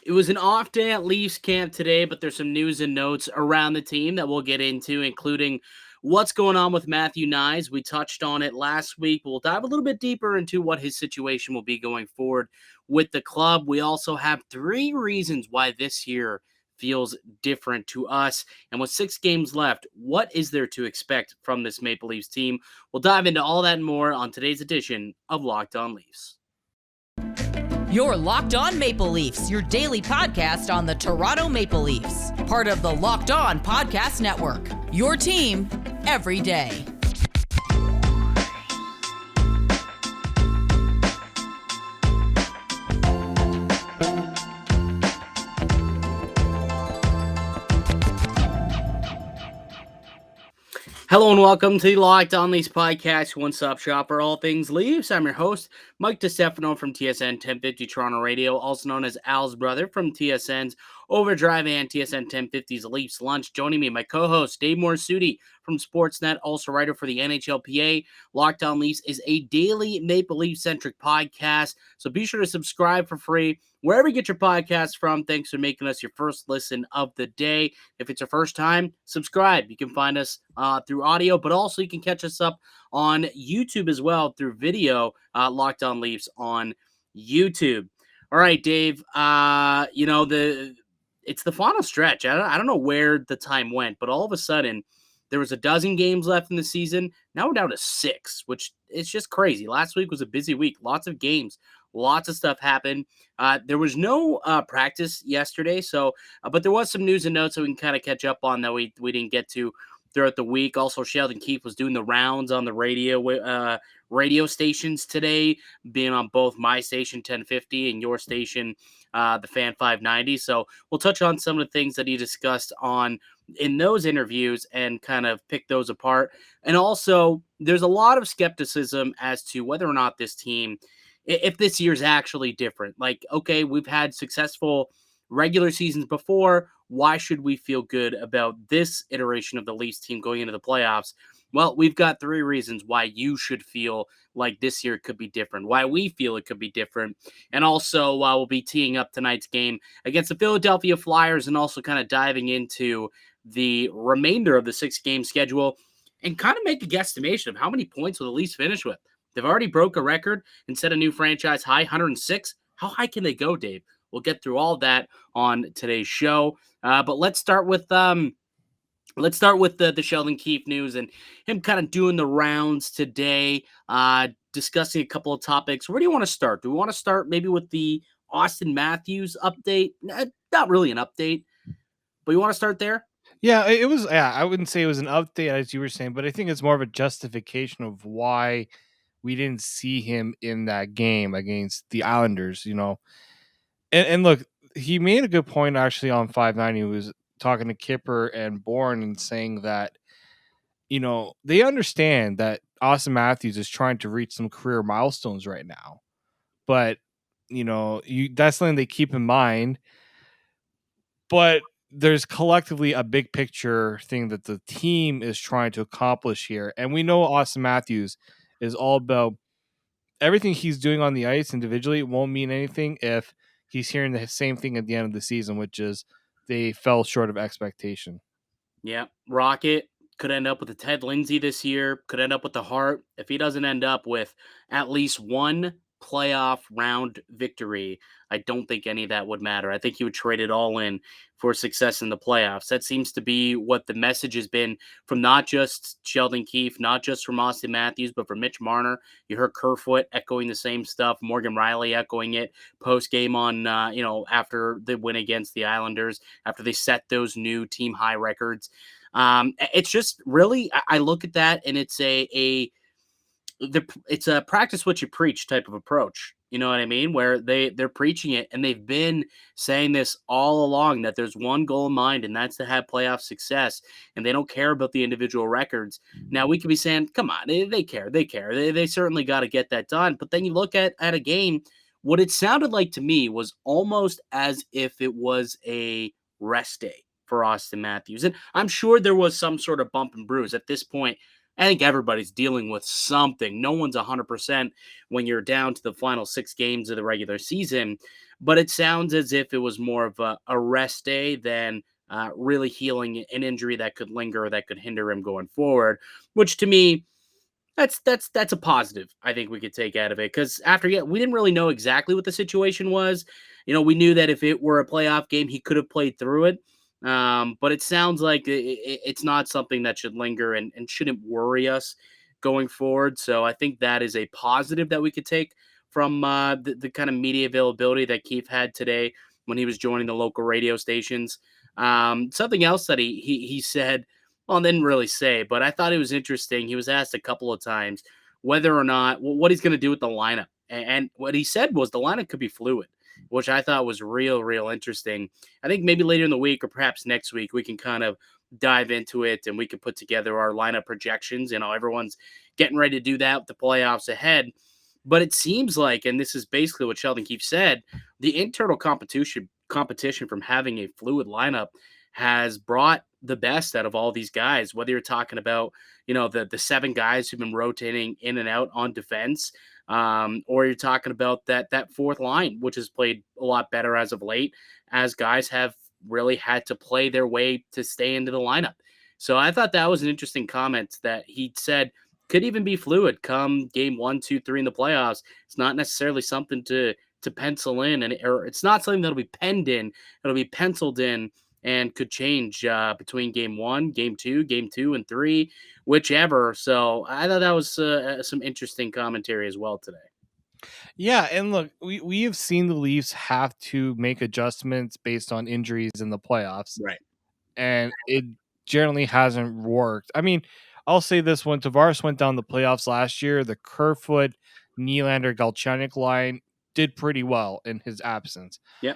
It was an off day at Leafs camp today, but there's some news and notes around the team that we'll get into, including what's going on with Matthew Knies. We touched on it last week. We'll dive a little bit deeper into what his situation will be going forward with the club. We also have 3 reasons why this year feels different to us. And with 6 games left, what is there to expect from this Maple Leafs team? We'll dive into all that and more on today's edition of Locked On Leafs. You're Locked On Maple Leafs, your daily podcast on the Toronto Maple Leafs. Part of the Locked On Podcast Network, your team every day. Hello and welcome to the Locked On Leafs podcast, one-stop shop for all things Leafs. I'm your host, Mike DiStefano from TSN 1050 Toronto Radio, also known as Al's brother from TSN's Overdrive and TSN 1050's Leafs Lunch. Joining me, my co-host, Dave Morassutti from Sportsnet, also writer for the NHLPA. Locked On Leafs is a daily Maple Leaf-centric podcast, so be sure to subscribe for free wherever you get your podcasts from. Thanks for making us your first listen of the day. If it's your first time, subscribe. You can find us through audio, but also you can catch us up on YouTube as well through video, Locked On Leafs on YouTube. All right, Dave, it's the final stretch. I don't know where the time went, but all of a sudden there was a dozen games left in the season. Now we're down to 6, which it's just crazy. Last week was a busy week. Lots of games. Lots of stuff happened. There was no practice yesterday, but there was some news and notes that we can kind of catch up on that we didn't get to throughout the week. Also, Sheldon Keefe was doing the rounds on the radio stations today, being on both my station 1050 and your station, the Fan 590. So we'll touch on some of the things that he discussed in those interviews and kind of pick those apart. And also, there's a lot of skepticism as to whether or not this team, if this year's actually different. Like, okay, we've had successful regular seasons before. Why should we feel good about this iteration of the Leafs team going into the playoffs? Well, we've got 3 reasons why you should feel like this year could be different, why we feel it could be different, and also we'll be teeing up tonight's game against the Philadelphia Flyers and also kind of diving into the remainder of the 6-game schedule and kind of make a guesstimation of how many points will the Leafs finish with. They've already broke a record and set a new franchise high, 106. How high can they go, Dave? We'll get through all that on today's show. But let's start with the Sheldon Keefe news and him kind of doing the rounds today, discussing a couple of topics. Where do you want to start? Do we want to start maybe with the Auston Matthews update? Not really an update, but you want to start there? Yeah, it was. Yeah, I wouldn't say it was an update as you were saying, but I think it's more of a justification of why we didn't see him in that game against the Islanders. And look, he made a good point actually on 590. He was talking to Kipper and Bourne and saying that, they understand that Auston Matthews is trying to reach some career milestones right now. But, that's something they keep in mind. But there's collectively a big picture thing that the team is trying to accomplish here. And we know Auston Matthews is all about everything he's doing on the ice individually. It won't mean anything if he's hearing the same thing at the end of the season, which is they fell short of expectation. Yeah, Rocket could end up with a Ted Lindsay this year, could end up with the Hart. If he doesn't end up with at least one playoff round victory, I don't think any of that would matter. I think he would trade it all in for success in the playoffs. That seems to be what the message has been from not just Sheldon Keefe, not just from Auston Matthews, but from Mitch Marner. You heard Kerfoot echoing the same stuff, Morgan Riley echoing it post-game on, after the win against the Islanders, after they set those new team high records. It's just really, I look at that and it's it's a practice what you preach type of approach. You know what I mean? Where they're preaching it, and they've been saying this all along, that there's one goal in mind, and that's to have playoff success, and they don't care about the individual records. Now, we could be saying, come on, they care. They certainly got to get that done. But then you look at a game, what it sounded like to me was almost as if it was a rest day for Auston Matthews. And I'm sure there was some sort of bump and bruise at this point. I think everybody's dealing with something. No one's 100% when you're down to the final 6 games of the regular season, but it sounds as if it was more of a rest day than really healing an injury that could linger or that could hinder him going forward, which to me, that's a positive I think we could take out of it because we didn't really know exactly what the situation was. We knew that if it were a playoff game, he could have played through it. But it sounds like it's not something that should linger and shouldn't worry us going forward. So I think that is a positive that we could take from the kind of media availability that Keith had today when he was joining the local radio stations. Something else that he said, well, didn't really say, but I thought it was interesting. He was asked a couple of times whether or not what he's going to do with the lineup, and what he said was the lineup could be fluid, which I thought was real interesting. I think maybe later in the week or perhaps next week we can kind of dive into it and we can put together our lineup projections. Everyone's getting ready to do that with the playoffs ahead. But it seems like, and this is basically what Sheldon Keefe said, the internal competition from having a fluid lineup has brought the best out of all these guys. Whether you're talking about, the 7 guys who've been rotating in and out on defense, or you're talking about that fourth line, which has played a lot better as of late, as guys have really had to play their way to stay into the lineup. So I thought that was an interesting comment that he said could even be fluid come game 1, 2, 3 in the playoffs. It's not necessarily something to pencil in, or it's not something that'll be penned in. It'll be penciled in and could change between game 1, game 2, game 2 and 3, whichever. So I thought that was some interesting commentary as well today. Yeah, and look, we have seen the Leafs have to make adjustments based on injuries in the playoffs, Right. and it generally hasn't worked. I mean, I'll say this: when Tavares went down the playoffs last year, the Kerfoot, Nylander, Galchenyuk line did pretty well in his absence. Yeah.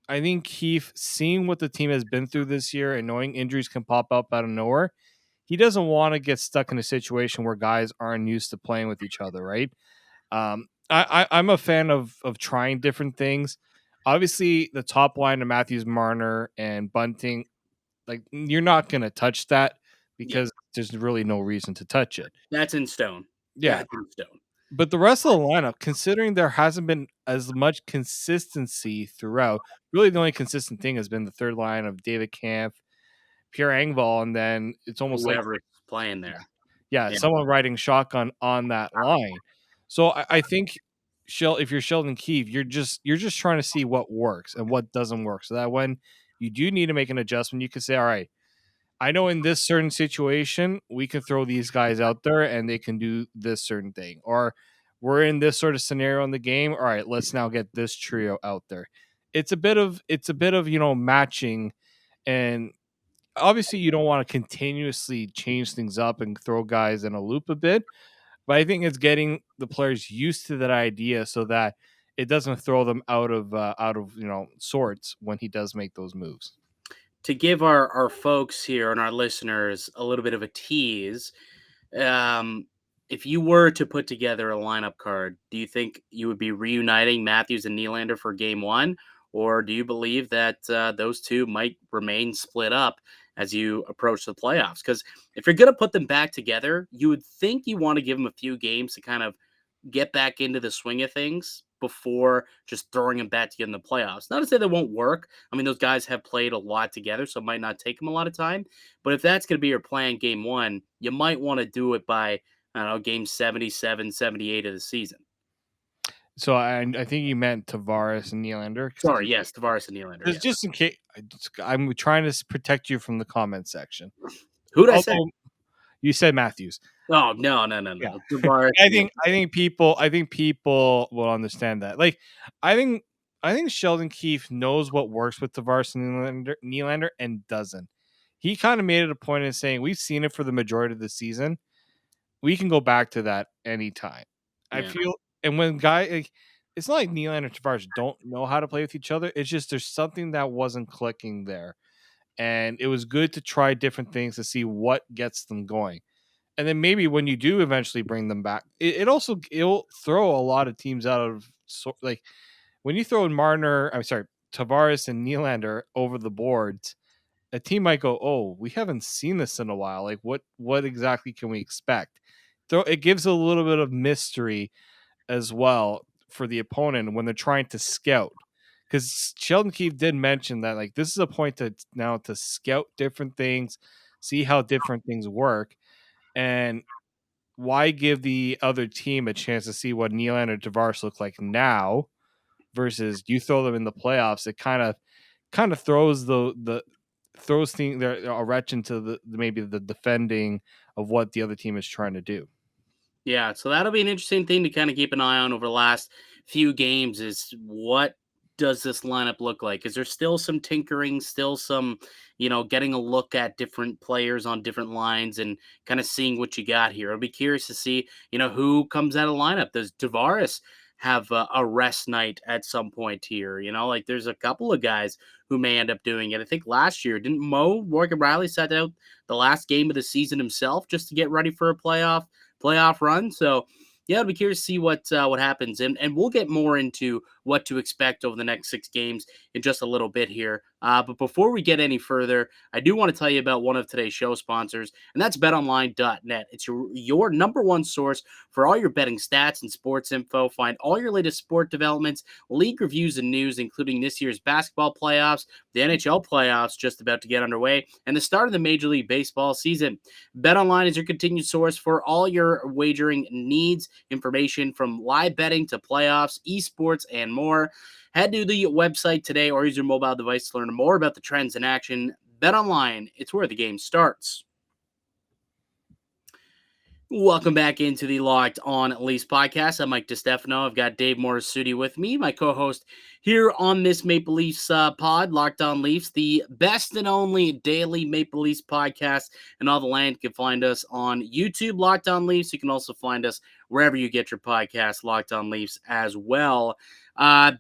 I think Keefe, seeing what the team has been through this year and knowing injuries can pop up out of nowhere, he doesn't want to get stuck in a situation where guys aren't used to playing with each other, right? I'm a fan of trying different things. Obviously, the top line of Matthews, Marner, and Bunting, like you're not going to touch that Yeah. because there's really no reason to touch it. That's in stone. Yeah, That's in stone. but the rest of the lineup, considering there hasn't been as much consistency throughout, really the only consistent thing has been the third line of David Kampf, Pierre Engvall, and then it's almost like Whoever is playing there. yeah, Yeah. someone riding shotgun on that line. So I think if you're Sheldon Keefe, you're just trying to see what works and what doesn't work, so that when you do need to make an adjustment, you can say, all right, I know in this certain situation, we can throw these guys out there and they can do this certain thing. Or we're in this sort of scenario in the game. All right, let's now get this trio out there. It's a bit of matching, and obviously you don't want to continuously change things up and throw guys in a loop a bit. But I think it's getting the players used to that idea so that it doesn't throw them out of sorts when he does make those moves. To give our folks here and our listeners a little bit of a tease, um, if you were to put together a lineup card, do you think you would be reuniting Matthews and Nylander for game 1? Or do you believe that those two might remain split up as you approach the playoffs? Because if you're going to put them back together, you would think you want to give them a few games to kind of get back into the swing of things before just throwing them back together in the playoffs. Not to say that won't work. I mean, those guys have played a lot together, so it might not take them a lot of time. But if that's going to be your plan game 1, you might want to do it by, I don't know, game 77, 78 of the season. So I think you meant Tavares and Nylander. Sorry, yes, Tavares and Nylander. Yes. Just in case, I'm trying to protect you from the comment section. Who did I say? You said Matthews. Oh no. Yeah. Tavares. I think people will understand that. Like, I think Sheldon Keefe knows what works with Tavares and Nylander and doesn't. He kind of made it a point of saying we've seen it for the majority of the season. We can go back to that anytime. Yeah. I feel, and when it's not like Nylander and Tavares don't know how to play with each other. It's just there's something that wasn't clicking there, and it was good to try different things to see what gets them going. And then maybe when you do eventually bring them back, it'll throw a lot of teams out of like when you throw Tavares and Nylander over the boards, a team might go, "Oh, we haven't seen this in a while. Like, what exactly can we expect?" So it gives a little bit of mystery as well for the opponent when they're trying to scout. Because Sheldon Keefe did mention that like this is a point to now to scout different things, see how different things work, and why give the other team a chance to see what Nylander and Tavares look like now versus you throw them in the playoffs? It kind of throws the throws thing there a wretch into the maybe the defending of what the other team is trying to do. Yeah, so that'll be an interesting thing to kind of keep an eye on over the last few games is what does this lineup look like? Is there still some tinkering, still some, getting a look at different players on different lines and kind of seeing what you got here? I'll be curious to see, who comes out of lineup. Does Tavares have a rest night at some point here? Like there's a couple of guys who may end up doing it. I think last year, didn't Morgan Riley sat out the last game of the season himself just to get ready for a playoff run. So yeah, I'll be curious to see what happens, and we'll get more into what to expect over the next 6 games in just a little bit here. But before we get any further, I do want to tell you about one of today's show sponsors, and that's BetOnline.net. It's your number one source for all your betting stats and sports info. Find all your latest sport developments, league reviews, and news, including this year's basketball playoffs, the NHL playoffs just about to get underway, and the start of the Major League Baseball season. BetOnline is your continued source for all your wagering needs, information from live betting to playoffs, esports, and more. Head to the website today or use your mobile device to learn more about the trends in action. BetOnline, it's where the game starts. Welcome back into the Locked On Leafs podcast. I'm Mike DiStefano. I've got Dave Morassutti with me, my co-host here on this Maple Leafs pod, Locked On Leafs, the best and only daily Maple Leafs podcast in all the land. You can find us on YouTube, Locked On Leafs. You can also find us wherever you get your podcast, Locked On Leafs as well.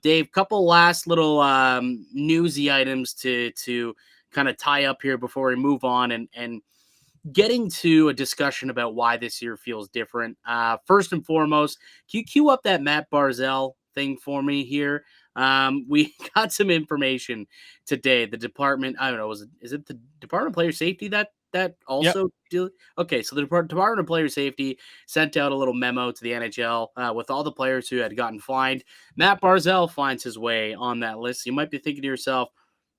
Dave, couple last little newsy items to kind of tie up here before we move on and getting to a discussion about why this year feels different. First and foremost, can you cue up that Matt Barzal thing for me here? We got some information today. The department, I don't know, is it the Department of Player Safety that also Yep. Okay, so the Department of Player Safety sent out a little memo to the NHL with all the players who had gotten fined. Matt Barzal finds his way on that list. You might be thinking to yourself,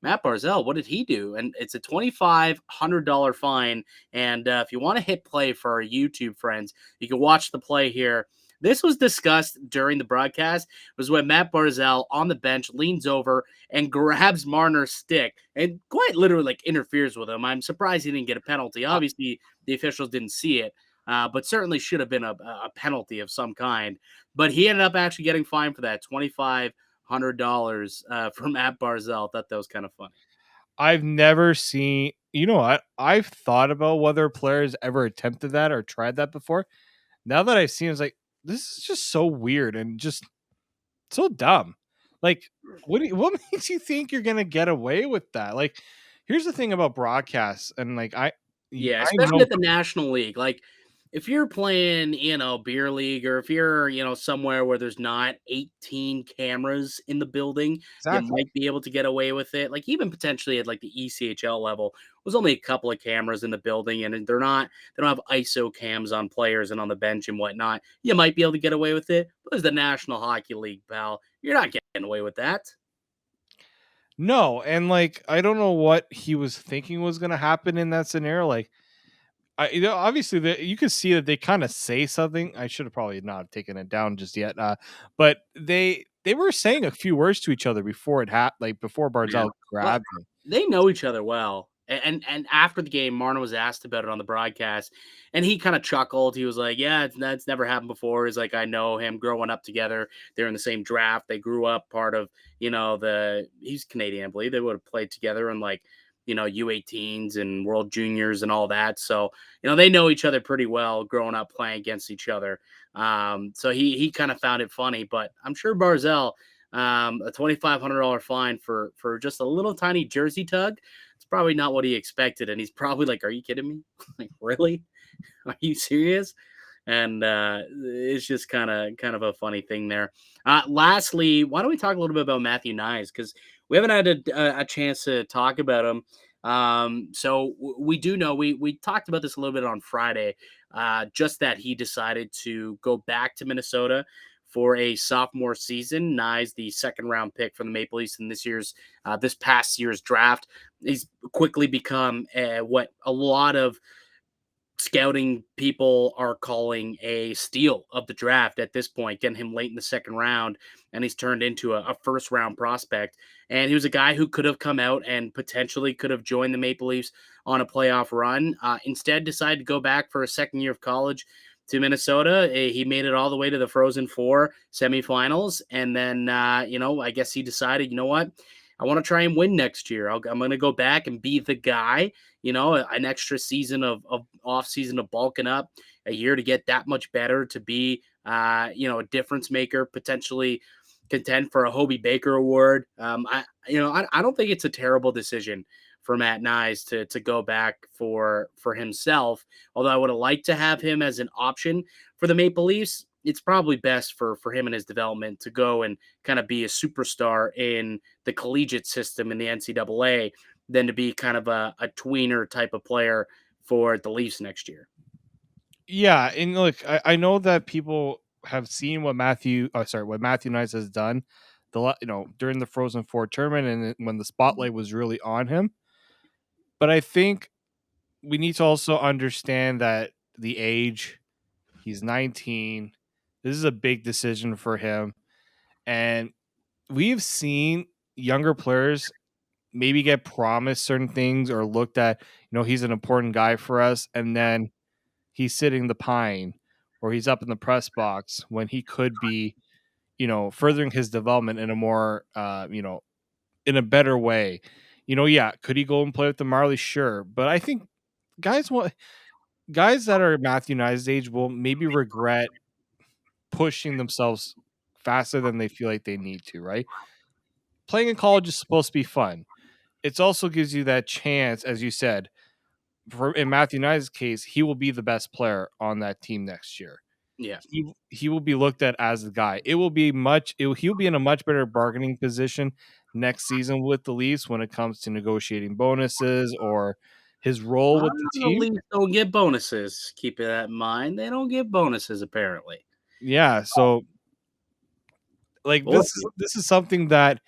Matt Barzal, what did he do? And it's a $2,500 fine. And if you want to hit play for our YouTube friends, you can watch the play here. This was discussed during the broadcast. It was when Matt Barzal on the bench leans over and grabs Marner's stick and quite literally like interferes with him. I'm surprised he didn't get a penalty. Obviously, the officials didn't see it, but certainly should have been a penalty of some kind. But he ended up actually getting fined for that $2,500 for Matt Barzal. Thought that was kind of funny. I've never seen, you know what? I've thought about whether players ever attempted that or tried that before. Now that I've seen it, it's like, this is just so weird and just so dumb. Like, what makes you think you're going to get away with that? Like, here's the thing about broadcasts. And like, Yeah, I especially know at the National League. Like, if you're playing, beer league, or if you're, somewhere where there's not 18 cameras in the building, you exactly. might be able to get away with it. Like, even potentially at like the ECHL level, there's only a couple of cameras in the building, and they don't have ISO cams on players and on the bench and whatnot. You might be able to get away with it. But it's the National Hockey League, pal. You're not getting away with that. No. And like, I don't know what he was thinking was going to happen in that scenario. Like, obviously you can see that they kind of say something. I should have probably not taken it down just yet. But they were saying a few words to each other before before Yeah. Barzal Well, grabbed him. they know each other well. And after the game, Marner was asked about it on the broadcast, and he kind of chuckled. He was like, "Yeah, that's never happened before." He's like, "I know him growing up together. They're in the same draft. They grew up part of, he's Canadian, I believe. They would have played together in like, U18s and World Juniors and all that. So, they know each other pretty well growing up playing against each other. So he kind of found it funny, but I'm sure Barzal, a $2,500 fine for just a little tiny jersey tug. It's probably not what he expected, and he's probably like, "Are you kidding me? Like, really? Are you serious?" And it's just kind of a funny thing there. Lastly, why don't we talk a little bit about Matthew Knies, because we haven't had a chance to talk about him. So we do know we talked about this a little bit on Friday, just that he decided to go back to Minnesota for a sophomore season. Knies, the second round pick from the Maple Leafs in this past year's draft, he's quickly become what a lot of scouting people are calling a steal of the draft at this point, getting him late in the second round, and he's turned into a first round prospect. And he was a guy who could have come out and potentially could have joined the Maple Leafs on a playoff run. Instead, decided to go back for a second year of college to Minnesota. He made it all the way to the Frozen Four semifinals, and then I guess he decided, you know what, I want to try and win next year. I'm going to go back and be the guy, an extra season of off season of bulking up, a year to get that much better, to be, a difference maker, potentially contend for a Hobie Baker Award. I don't think it's a terrible decision for Matt Knies to go back for himself. Although I would have liked to have him as an option for the Maple Leafs, it's probably best for him and his development to go and kind of be a superstar in the collegiate system in the NCAA than to be kind of a tweener type of player for the Leafs next year. Yeah, and look, I know that people have seen what Matthew Knies has done, during the Frozen Four tournament and when the spotlight was really on him. But I think we need to also understand that the age, he's 19. This is a big decision for him, and we've seen younger players maybe get promised certain things or looked at, he's an important guy for us, and then he's sitting the pine or he's up in the press box when he could be, furthering his development in a more, in a better way. Yeah, could he go and play with the Marlies? Sure. But I think guys that are Matthew Knies' age will maybe regret pushing themselves faster than they feel like they need to, right? Playing in college is supposed to be fun. It also gives you that chance, as you said, in Matthew Knies' case, he will be the best player on that team next year. Yeah. He will be looked at as the guy. He'll be in a much better bargaining position next season with the Leafs when it comes to negotiating bonuses or his role with the The team. Leafs don't get bonuses. Keep that in mind. They don't get bonuses, apparently. Yeah, so like Well, this is something that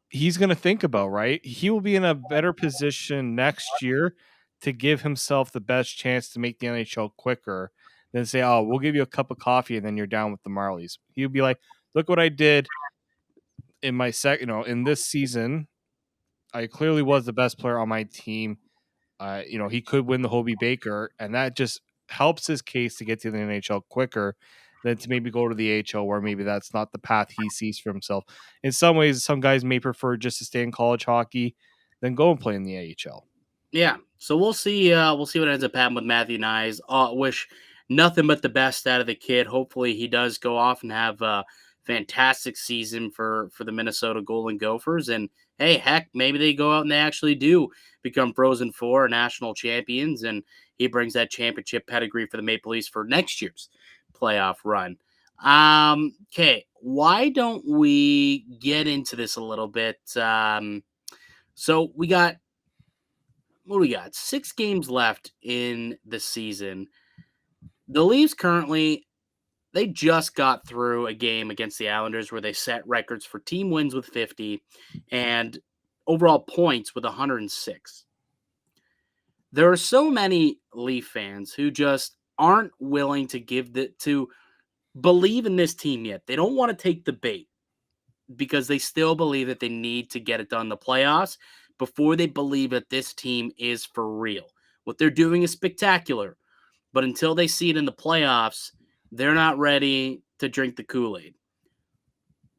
he's going to think about, right? He will be in a better position next year to give himself the best chance to make the NHL quicker than say, "Oh, we'll give you a cup of coffee and then you're down with the Marlies." He'll be like, "Look what I did in my in this season. I clearly was the best player on my team. He could win the Hobie Baker, and that just helps his case to get to the NHL quicker than to maybe go to the AHL, where maybe that's not the path he sees for himself. In some ways, some guys may prefer just to stay in college hockey than go and play in the AHL. yeah. So we'll see. We'll see what ends up happening with Matthew Knies. Wish nothing but the best out of the kid. Hopefully, he does go off and have a fantastic season for the Minnesota Golden Gophers. And hey, heck, maybe they go out and they actually do become Frozen Four national champions, and he brings that championship pedigree for the Maple Leafs for next year's playoff run. Okay, why don't we get into this a little bit? So we got what do we got? 6 games left in the season. The Leafs currently, they just got through a game against the Islanders where they set records for team wins with 50 and overall points with 106. There are so many Leaf fans who just aren't willing to believe in this team yet. They don't want to take the bait because they still believe that they need to get it done in the playoffs before they believe that this team is for real. What they're doing is spectacular, but until they see it in the playoffs, they're not ready to drink the Kool-Aid.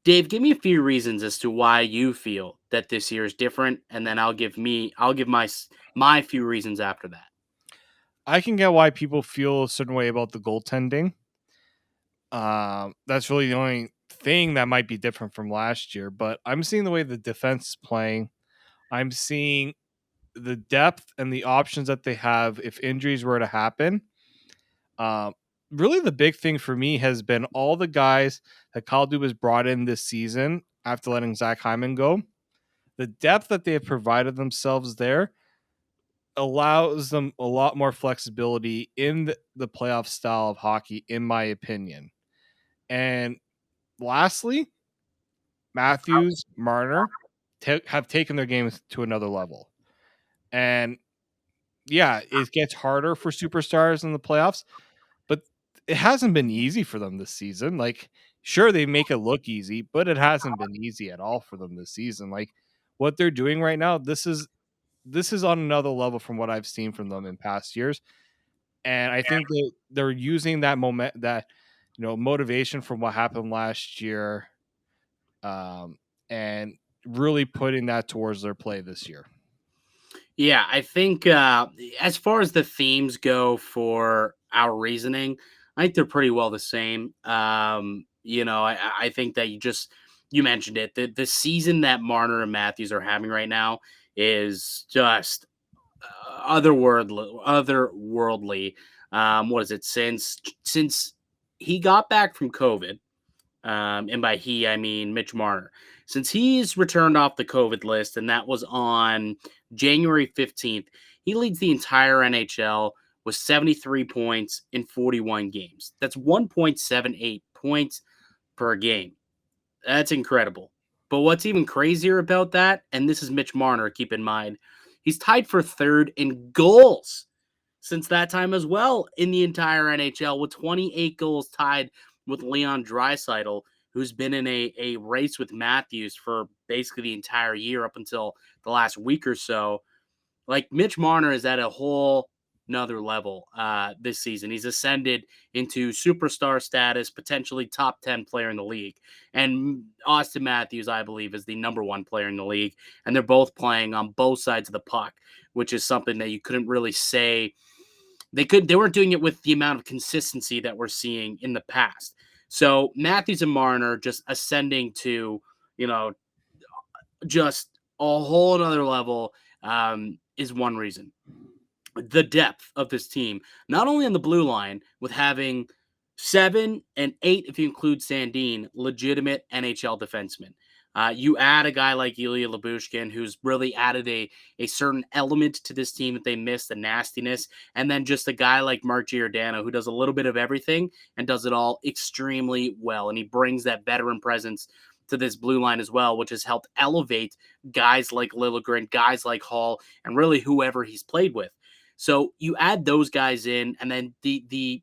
Dave, give me a few reasons as to why you feel that this year is different, and then I'll give my few reasons after that. I can get why people feel a certain way about the goaltending. That's really the only thing that might be different from last year, but I'm seeing the way the defense is playing. I'm seeing the depth and the options that they have if injuries were to happen. Really, the big thing for me has been all the guys that Kyle Dubas brought in this season after letting Zach Hyman go. The depth that they have provided themselves there allows them a lot more flexibility in the playoff style of hockey, in my opinion. And lastly, Matthews, Marner have taken their games to another level. And yeah, it gets harder for superstars in the playoffs, but it hasn't been easy for them this season. Like, sure, they make it look easy, but it hasn't been easy at all for them this season. Like, what they're doing right now, this is on another level from what I've seen from them in past years. And I think they're using that motivation from what happened last year, and really putting that towards their play this year. Yeah, I think as far as the themes go for our reasoning, I think they're pretty well the same. I think that you mentioned it. The season that Marner and Matthews are having right now is just otherworldly. What is it? Since he got back from COVID, and by he, I mean Mitch Marner. Since he's returned off the COVID list, and that was on January 15th, he leads the entire NHL with 73 points in 41 games. That's 1.78 points per game. That's incredible. But what's even crazier about that, and this is Mitch Marner, keep in mind, he's tied for third in goals since that time as well in the entire NHL with 28 goals, tied with Leon Draisaitl, who's been in a race with Matthews for basically the entire year up until the last week or so. Like, Mitch Marner is at a whole another level this season. He's ascended into superstar status, potentially top 10 player in the league. And Auston Matthews, I believe, is the number one player in the league. And they're both playing on both sides of the puck, which is something that you couldn't really say. They weren't doing it with the amount of consistency that we're seeing in the past. So Matthews and Marner just ascending to, just a whole another level is one reason. The depth of this team, not only on the blue line with having 7 and 8, if you include Sandin, legitimate NHL defensemen. You add a guy like Ilya Lyubushkin, who's really added a certain element to this team that they missed, the nastiness, and then just a guy like Mark Giordano, who does a little bit of everything and does it all extremely well. And he brings that veteran presence to this blue line as well, which has helped elevate guys like Liljegren, guys like Hall, and really whoever he's played with. So you add those guys in, and then the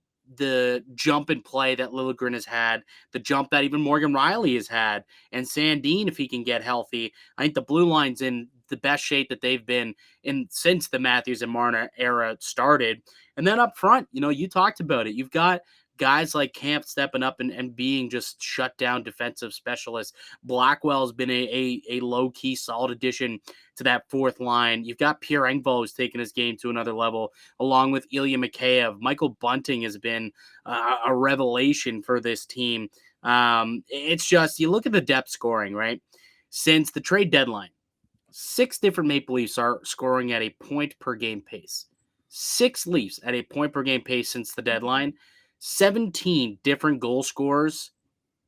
jump in play that Liljegren has had, the jump that even Morgan Rielly has had, and Sandin, if he can get healthy, I think the blue line's in the best shape that they've been in since the Matthews and Marner era started. And then up front, you talked about it. You've got guys like Camp stepping up and being just shut down defensive specialists. Blackwell's been a low-key solid addition to that fourth line. You've got Pierre Engvall, who's taken his game to another level, along with Ilya Mikheyev. Michael Bunting has been a revelation for this team. It's just, you look at the depth scoring, right? Since the trade deadline, 6 different Maple Leafs are scoring at a point per game pace. 6 Leafs at a point per game pace since the deadline. 17 different goal scorers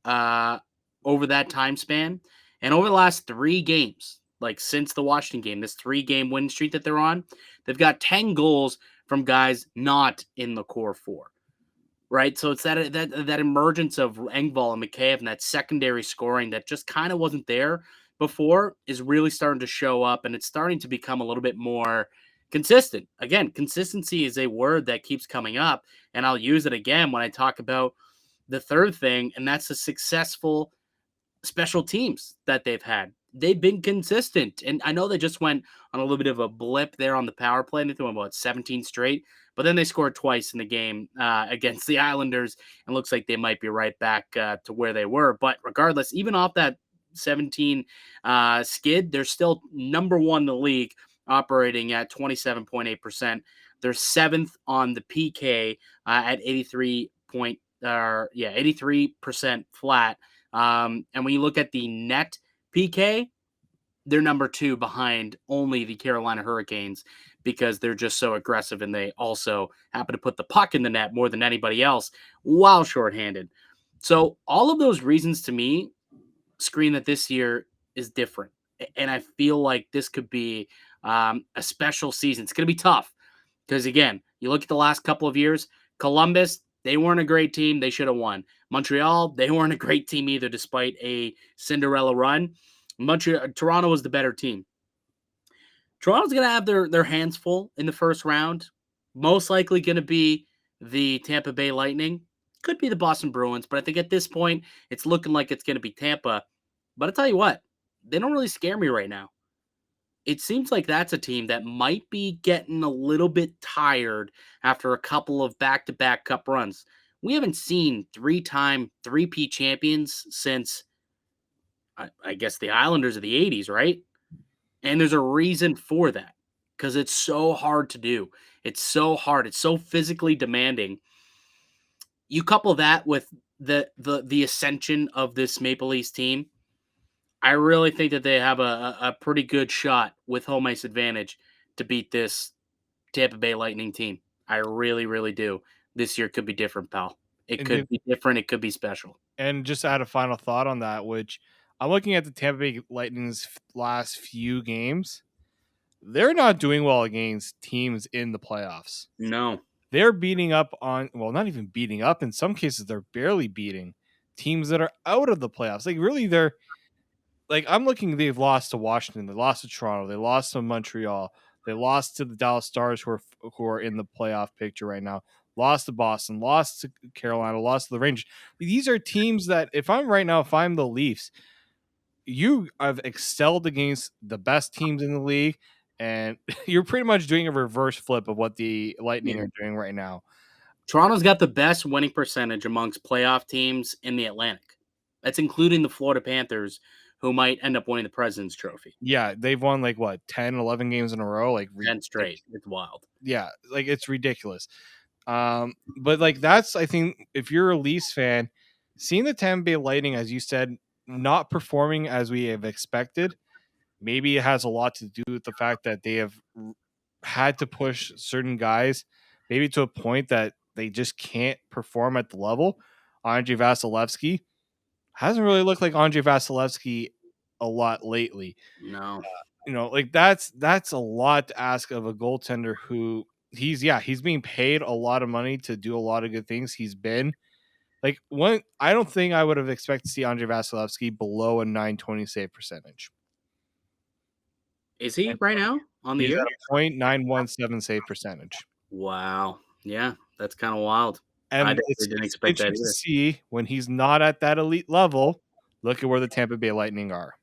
over that time span. And over the last 3 games, like since the Washington game, this 3-game win streak that they're on, they've got 10 goals from guys not in the core 4. Right? So it's that emergence of Engvall and Mikheyev and that secondary scoring that just kind of wasn't there before is really starting to show up, and it's starting to become a little bit more consistent. Again, consistency is a word that keeps coming up, and I'll use it again when I talk about the third thing, and that's the successful special teams that they've had. They've been consistent, and I know they just went on a little bit of a blip there on the power play. I think they went about 17 straight, but then they scored twice in the game against the Islanders, and looks like they might be right back to where they were. But regardless, even off that 17 skid, they're still number 1 in the league, operating at 27.8%. They're 7th on the PK at 83% flat. And when you look at the net PK, they're number 2 behind only the Carolina Hurricanes, because they're just so aggressive, and they also happen to put the puck in the net more than anybody else while shorthanded. So all of those reasons to me scream that this year is different. And I feel like this could be a special season. It's going to be tough because, again, you look at the last couple of years, Columbus, they weren't a great team. They should have won. Montreal, they weren't a great team either, despite a Cinderella run. Toronto was the better team. Toronto's going to have their hands full in the first round. Most likely going to be the Tampa Bay Lightning. Could be the Boston Bruins, but I think at this point, it's looking like it's going to be Tampa. But I'll tell you what, they don't really scare me right now. It seems like that's a team that might be getting a little bit tired after a couple of back-to-back cup runs. We haven't seen three-time 3P champions since, I guess, the Islanders of the 80s, right? And there's a reason for that because it's so hard to do. It's so hard. It's so physically demanding. You couple that with the ascension of this Maple Leafs team, I really think that they have a pretty good shot with home ice advantage to beat this Tampa Bay Lightning team. I really, really do. This year could be different, pal. It could be different. It could be special. And just to add a final thought on that, which I'm looking at the Tampa Bay Lightning's last few games. They're not doing well against teams in the playoffs. No. They're beating up on, well, not even beating up. In some cases, they're barely beating teams that are out of the playoffs. Like, really, they're like, I'm looking, they've lost to Washington, they lost to Toronto, they lost to Montreal, they lost to the Dallas Stars, who are in the playoff picture right now, lost to Boston, lost to Carolina, lost to the Rangers. These are teams that, if I'm the Leafs, you have excelled against the best teams in the league, and you're pretty much doing a reverse flip of what the Lightning are doing right now. Toronto's got the best winning percentage amongst playoff teams in the Atlantic. That's including the Florida Panthers, who might end up winning the President's Trophy. Yeah, they've won like what 10, 11 games in a row, like 10 straight. It's wild. Yeah, like it's ridiculous. But like that's, I think, if you're a Leafs fan, seeing the Tampa Bay Lightning, as you said, not performing as we have expected, maybe it has a lot to do with the fact that they have had to push certain guys, maybe to a point that they just can't perform at the level. Andrei Vasilevsky hasn't really looked like Andrei Vasilevsky a lot lately. No. Like that's a lot to ask of a goaltender who he's being paid a lot of money to do a lot of good things. He's been like I don't think I would have expected to see Andrei Vasilevsky below a 920 save percentage. Is he right now on the He's year? at a .917 save percentage. Wow. Yeah, that's kind of wild. And I didn't expect that either. To see when he's not at that elite level. Look at where the Tampa Bay Lightning are.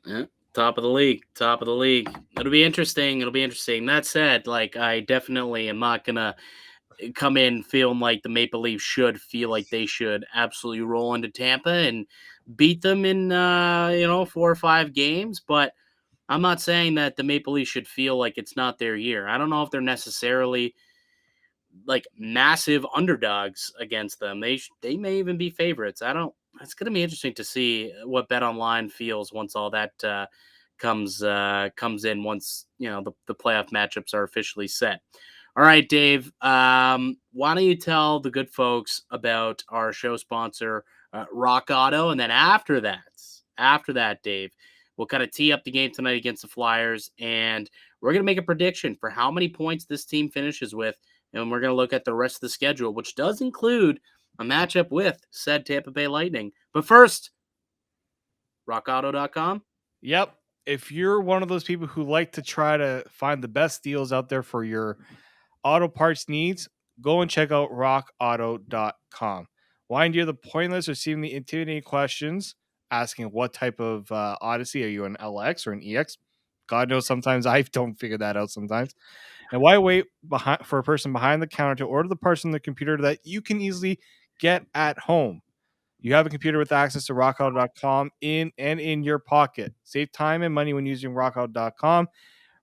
Yeah, top of the league. It'll be interesting. That said, like, I definitely am not gonna come in feeling like the Maple Leafs should feel like they should absolutely roll into Tampa and beat them in 4 or 5 games. But I'm not saying that the Maple Leafs should feel like it's not their year. I don't know if they're necessarily like massive underdogs against them. They may even be favorites. It's going to be interesting to see what BetOnline feels once all that comes in, once the playoff matchups are officially set. All right, Dave. Why don't you tell the good folks about our show sponsor, Rock Auto, and then after that, Dave, we'll kind of tee up the game tonight against the Flyers, and we're going to make a prediction for how many points this team finishes with. And we're going to look at the rest of the schedule, which does include a matchup with said Tampa Bay Lightning. But first, rockauto.com. Yep. If you're one of those people who like to try to find the best deals out there for your auto parts needs, go and check out rockauto.com. Wind you the pointless receiving the intimidating questions, asking what type of Odyssey, are you an LX or an EX? God knows sometimes I don't figure that out sometimes. And why wait for a person behind the counter to order the parts on the computer that you can easily get at home? You have a computer with access to rockauto.com in your pocket. Save time and money when using rockauto.com.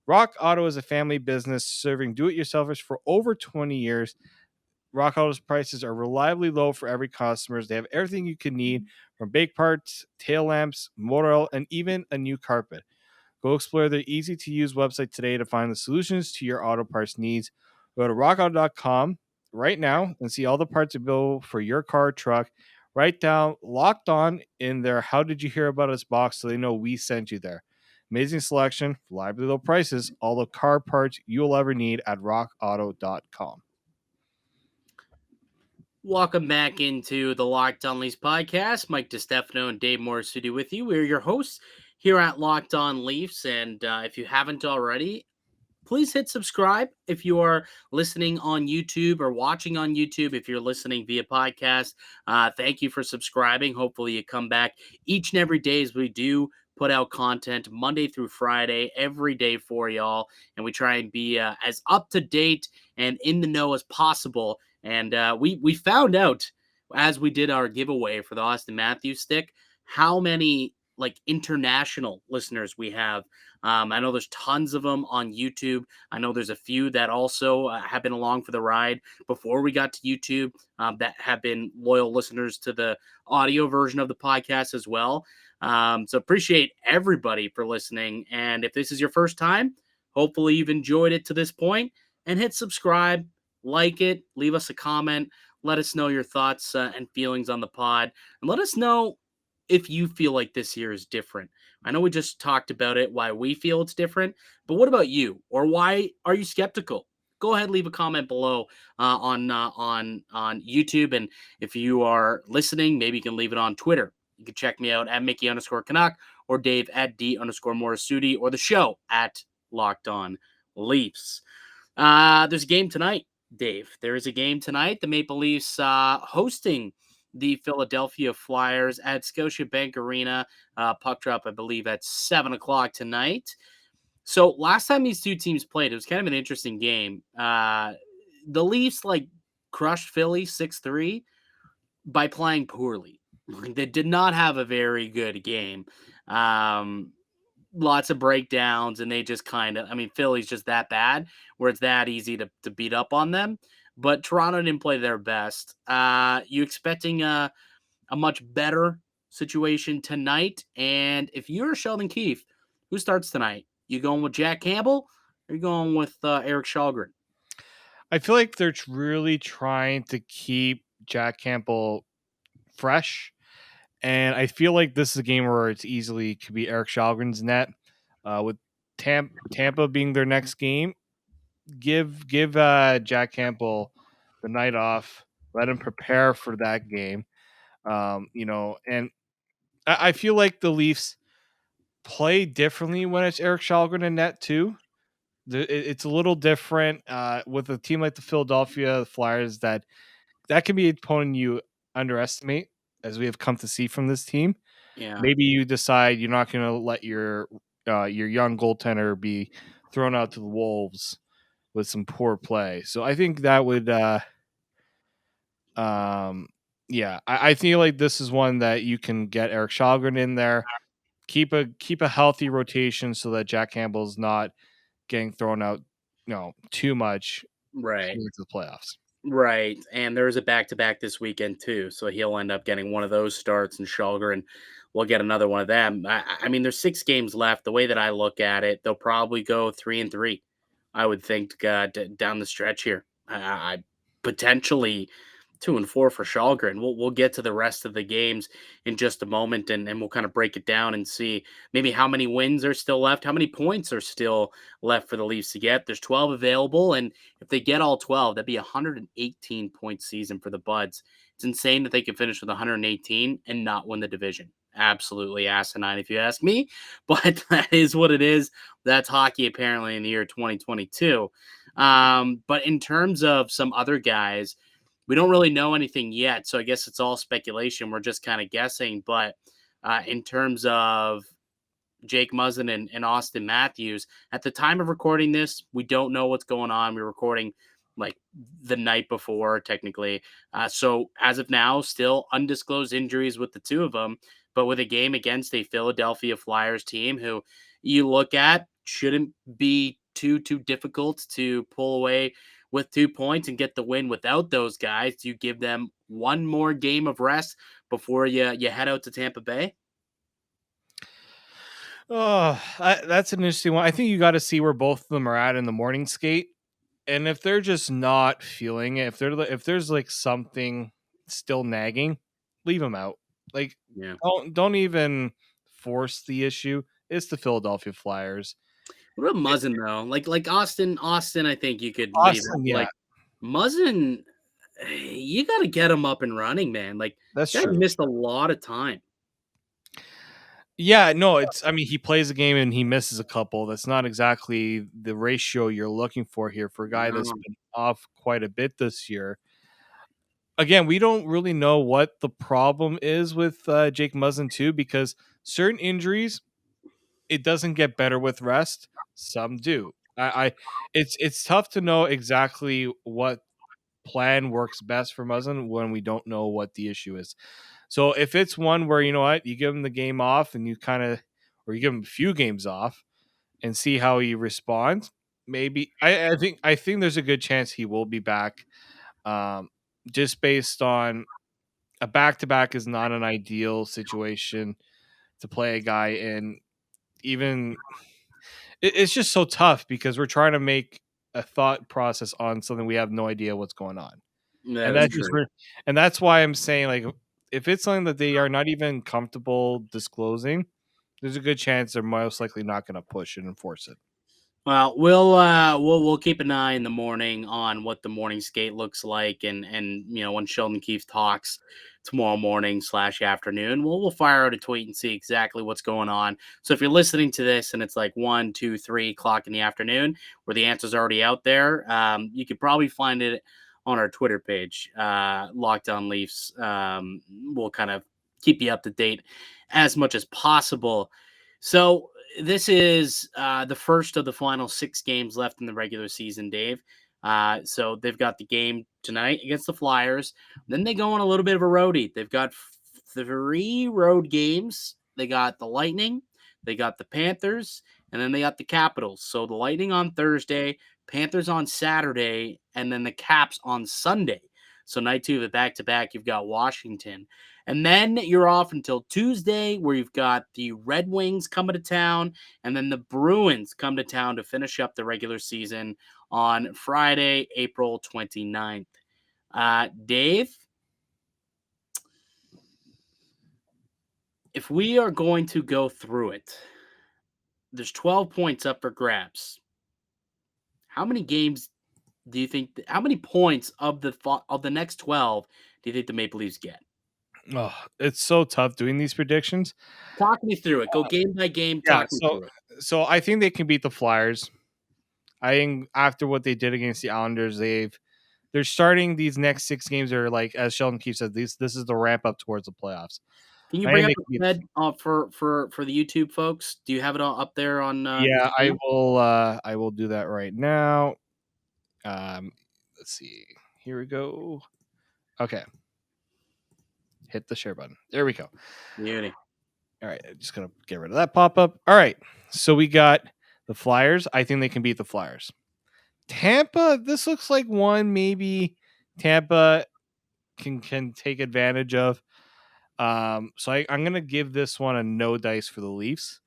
Rock Auto is a family business serving do-it-yourselfers for over 20 years. Rock Auto's prices are reliably low for every customer. They have everything you can need, from brake parts, tail lamps, motor oil, and even a new carpet. Go explore their easy-to-use website today to find the solutions to your auto parts needs. Go to rockauto.com right now and see all the parts available for your car or truck. Write down Locked On in their How Did You Hear About Us box so they know we sent you there. Amazing selection, reliably low prices, all the car parts you'll ever need at rockauto.com. Welcome back into the Locked On Leafs podcast. Mike DiStefano and Dave Morassutti with you. We're your hosts here at Locked On Leafs. And if you haven't already, please hit subscribe if you are listening on YouTube or watching on YouTube. If you're listening via podcast, thank you for subscribing. Hopefully you come back each and every day as we do put out content Monday through Friday, every day for y'all. And we try and be as up to date and in the know as possible. And we found out as we did our giveaway for the Auston Matthews stick, how many like international listeners we have. I know there's tons of them on YouTube. I know there's a few that also have been along for the ride before we got to YouTube that have been loyal listeners to the audio version of the podcast as well. So appreciate everybody for listening. And if this is your first time, hopefully you've enjoyed it to this point, and hit subscribe, like it, leave us a comment, let us know your thoughts and feelings on the pod, and let us know if you feel like this year is different. I know we just talked about it, why we feel it's different, but what about you? Or why are you skeptical? Go ahead, leave a comment below on YouTube, and if you are listening, maybe you can leave it on Twitter. You can check me out at Mickey_Canuck or Dave at D_Morassutti or the show at Locked On Leafs. There's a game tonight, Dave. There is a game tonight. The Maple Leafs hosting the Philadelphia Flyers at Scotiabank Arena. Puck drop, I believe, at 7 o'clock tonight. So last time these two teams played, it was kind of an interesting game. The Leafs crushed Philly 6-3 by playing poorly. They did not have a very good game. Lots of breakdowns, and they just Philly's just that bad where it's that easy to beat up on them. But Toronto didn't play their best. You expecting a much better situation tonight? And if you're Sheldon Keefe, who starts tonight? You going with Jack Campbell, or you going with Erik Källgren? I feel like they're really trying to keep Jack Campbell fresh. And I feel like this is a game where it's easily could be Erik Källgren's net. With Tampa being their next game, give Jack Campbell the night off. Let him prepare for that game. And I feel like the Leafs play differently when it's Erik Källgren in net too. It's a little different with a team like the Philadelphia Flyers that can be an opponent you underestimate, as we have come to see from this team. Yeah. Maybe you decide you're not going to let your young goaltender be thrown out to the wolves with some poor play. So I think that would, I feel like this is one that you can get Erik Källgren in there, keep a healthy rotation so that Jack Campbell's not getting thrown out, too much Right. into the playoffs. Right, and there's a back-to-back this weekend too, so he'll end up getting one of those starts, and Källgren will get another one of them. I mean, there's 6 games left. The way that I look at it, they'll probably go 3-3. I would think down the stretch here. I potentially 2-4 for Källgren. We'll get to the rest of the games in just a moment, and we'll kind of break it down and see maybe how many wins are still left, how many points are still left for the Leafs to get. There's 12 available, and if they get all 12, that'd be a 118-point season for the Buds. It's insane that they could finish with 118 and not win the division. Absolutely asinine, if you ask me, but that is what it is. That's hockey, apparently, in the year 2022. But in terms of some other guys, we don't really know anything yet, so I guess it's all speculation. We're just kind of guessing. But in terms of Jake Muzzin and Auston Matthews, at the time of recording this, we don't know what's going on. We're recording like the night before, technically. So as of now, still undisclosed injuries with the two of them, but with a game against a Philadelphia Flyers team who you look at shouldn't be too difficult to pull away with 2 points and get the win without those guys. Do you give them one more game of rest before you head out to Tampa Bay? Oh, that's an interesting one. I think you got to see where both of them are at in the morning skate, and if they're just not feeling it, if there's like something still nagging, leave them out. Like, Yeah. don't even force the issue. It's the Philadelphia Flyers. What about Muzzin though? Like Auston, I think you could leave it. Austin, yeah, Like Muzzin, you got to get him up and running, man. Like that's guy true. missed a lot of time. Yeah, no, I mean, he plays a game and he misses a couple. That's not exactly the ratio you're looking for here for a guy that's No. been off quite a bit this year. Again, we don't really know what the problem is with Jake Muzzin too, because certain injuries, it doesn't get better with rest. Some do. It's tough to know exactly what plan works best for Muzzin when we don't know what the issue is. So if it's one where you know what, you give him the game off and you kind of, or you give him a few games off and see how he responds, maybe I think there's a good chance he will be back. Um, just based on a back to back is not an ideal situation to play a guy in. Even it's just so tough because we're trying to make a thought process on something we have no idea what's going on, That and is that just true. and that's why I'm saying like if it's something that they are not even comfortable disclosing, there's a good chance they're most likely not going to push it and force it. Well, we'll keep an eye in the morning on what the morning skate looks like, and when Sheldon Keefe talks tomorrow morning / afternoon, we'll fire out a tweet and see exactly what's going on. So if you're listening to this and it's like 1, 2, 3 o'clock in the afternoon, where the answer's already out there, you could probably find it on our Twitter page, Locked On Leafs. We'll kind of keep you up to date as much as possible. So this is the first of the final 6 games left in the regular season, Dave. So they've got the game tonight against the Flyers. Then they go on a little bit of a roadie. They've got 3 road games. They got the Lightning, they got the Panthers, and then they got the Capitals. So the Lightning on Thursday, Panthers on Saturday, and then the Caps on Sunday. So night 2 of the back-to-back, you've got Washington. And then you're off until Tuesday, where you've got the Red Wings coming to town, and then the Bruins come to town to finish up the regular season on Friday, April 29th. Dave, if we are going to go through it, there's 12 points up for grabs. How many games do you think? How many points of the next 12 do you think the Maple Leafs get? Oh, it's so tough doing these predictions. Talk me through it. Go game by game. Yeah, Talk me so through it. so I think they can beat the Flyers. I think after what they did against the Islanders, they're starting these next 6 games are like, as Sheldon Keefe said, this is the ramp up towards the playoffs. Can you I bring think up they the can beat thread for the YouTube folks? Do you have it all up there on? Yeah, the I will do that right now. Let's see. Here we go. Okay. Hit the share button. There we go. Beauty. All right, I'm just gonna get rid of that pop up. All right, so we got the Flyers. I think they can beat the Flyers. Tampa. This looks like one maybe Tampa can take advantage of. So I'm gonna give this one a no dice for the Leafs.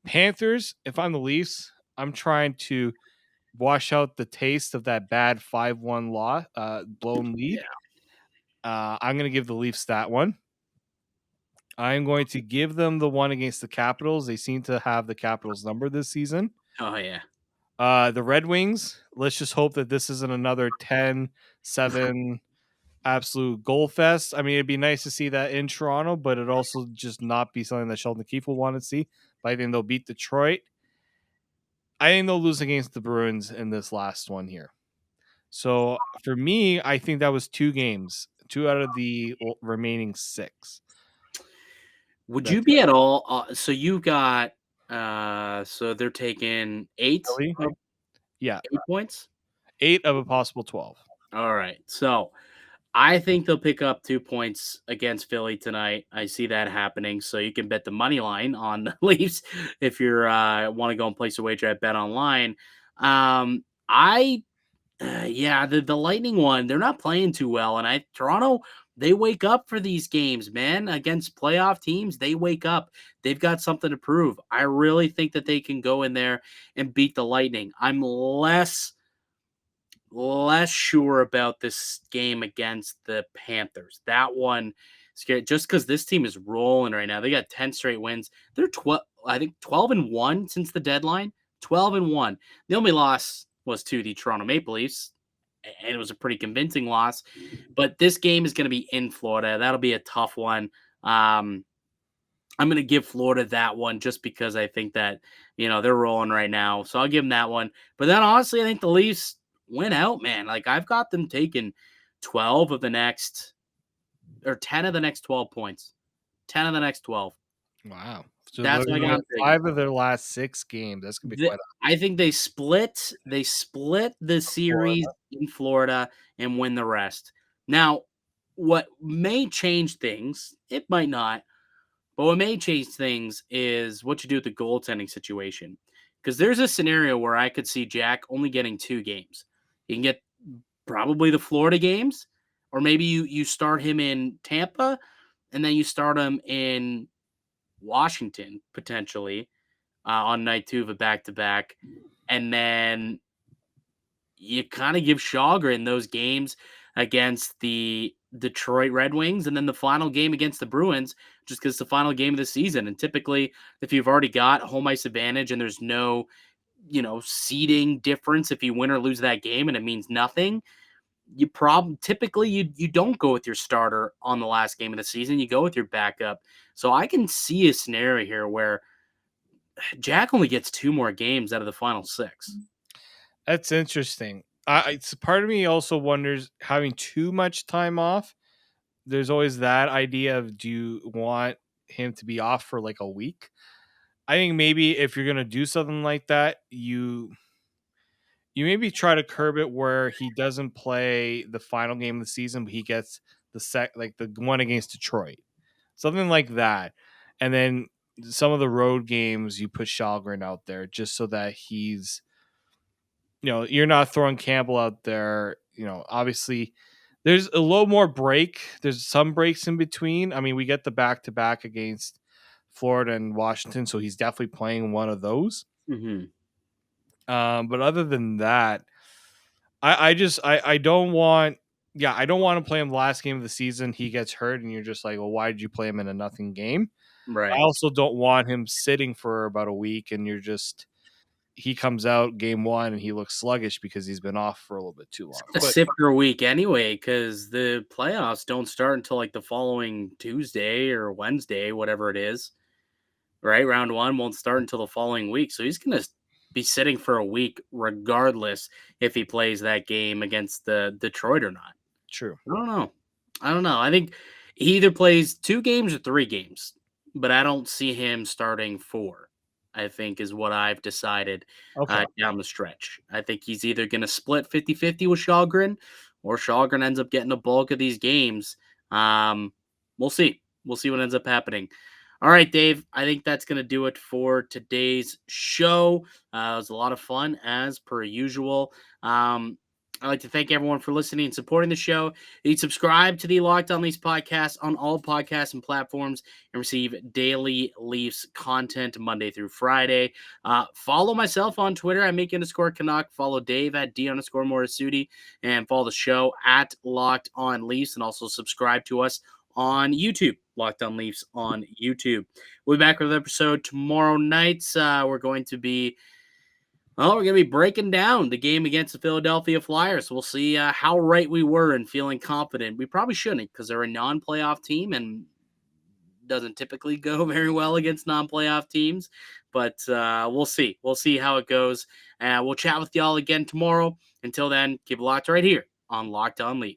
Panthers. If I'm the Leafs, I'm trying to wash out the taste of that bad 5-1 blown lead. I'm gonna give the Leafs that one. I'm going to give them the one against the Capitals. They seem to have the Capitals number this season. Oh yeah. The Red Wings, let's just hope that this isn't another 10-7 absolute goal fest. I mean, it'd be nice to see that in Toronto, but it also just not be something that Sheldon Keefe will want to see. But I think they'll beat Detroit. I think they'll lose against the Bruins in this last one here. So for me, I think that was 2 games, 2 out of the remaining 6. Would you be at all? So you got. So they're taking 8. Really? Yeah, 8 points. 8 of a possible 12. All right. So I think they'll pick up 2 points against Philly tonight. I see that happening. So you can bet the money line on the Leafs if you're want to go and place a wager at BetOnline. The Lightning one, they're not playing too well, and Toronto, they wake up for these games, man. Against playoff teams, they wake up. They've got something to prove. I really think that they can go in there and beat the Lightning. I'm less sure about this game against the Panthers. That one scared just because this team is rolling right now. They got 10 straight wins. They're I think 12-1 since the deadline. 12-1. The only loss was to the Toronto Maple Leafs, and it was a pretty convincing loss. But this game is going to be in Florida. That'll be a tough one. I'm going to give Florida that one just because I think that, they're rolling right now. So I'll give them that one. But then honestly, I think the Leafs win out, man. Like I've got them taking 12 of the next or 10 of the next 12 points. 10 of the next 12. Wow. So That's they're what I gonna got. win 5 of their last 6 games. That's gonna be quite I think they split the series Florida. in Florida and win the rest. Now, what may change things, it might not, but what may change things is what you do with the goaltending situation. Because there's a scenario where I could see Jack only getting 2 games. You can get probably the Florida games, or maybe you start him in Tampa, and then you start him in Washington, potentially, on night 2 of a back-to-back. And then you kind of give Shalgren those games against the Detroit Red Wings and then the final game against the Bruins, just because it's the final game of the season. And typically, if you've already got home ice advantage and there's no, seeding difference if you win or lose that game and it means nothing, typically you don't go with your starter on the last game of the season. You go with your backup. So I can see a scenario here where Jack only gets 2 more games out of the final 6. That's interesting. It's part of me also wonders having too much time off. There's always that idea of do you want him to be off for like a week? I think maybe if you're gonna do something like that, you maybe try to curb it where he doesn't play the final game of the season, but he gets the one against Detroit, something like that, and then some of the road games you put Shalgren out there just so that he's, you're not throwing Campbell out there. Obviously there's a little more break. There's some breaks in between. I mean, we get the back to back against Florida and Washington, so he's definitely playing one of those. Mm-hmm. But other than that, I don't want I don't want to play him last game of the season. He gets hurt, and you're just like, well, why did you play him in a nothing game? I Right. also don't want him sitting for about a week, and he comes out game 1 and he looks sluggish because he's been off for a little bit too long. A But sifter week anyway, because the playoffs don't start until like the following Tuesday or Wednesday, whatever it is. Right? Round 1 won't start until the following week. So he's going to be sitting for a week regardless if he plays that game against the Detroit or not. true. I don't know. I think he either plays 2 games or 3 games, but I don't see him starting 4, I think is what I've decided Okay. down the stretch. I think he's either going to split 50-50 with Shalgren or Shalgren ends up getting a bulk of these games. We'll see. We'll see what ends up happening. All right, Dave, I think that's going to do it for today's show. It was a lot of fun, as per usual. I'd like to thank everyone for listening and supporting the show. You can subscribe to the Locked On Leafs podcast on all podcasts and platforms and receive daily Leafs content Monday through Friday. Follow myself on Twitter at Make_Canuck. Follow Dave at D_Morassutti. And follow the show at Locked On Leafs. And also subscribe to us on YouTube. Locked On Leafs on YouTube. We'll be back with an episode tomorrow night. We're going to be breaking down the game against the Philadelphia Flyers. We'll see how right we were and feeling confident. We probably shouldn't because they're a non-playoff team and doesn't typically go very well against non-playoff teams. But we'll see. We'll see how it goes. We'll chat with y'all again tomorrow. Until then, keep it locked right here on Locked On Leafs.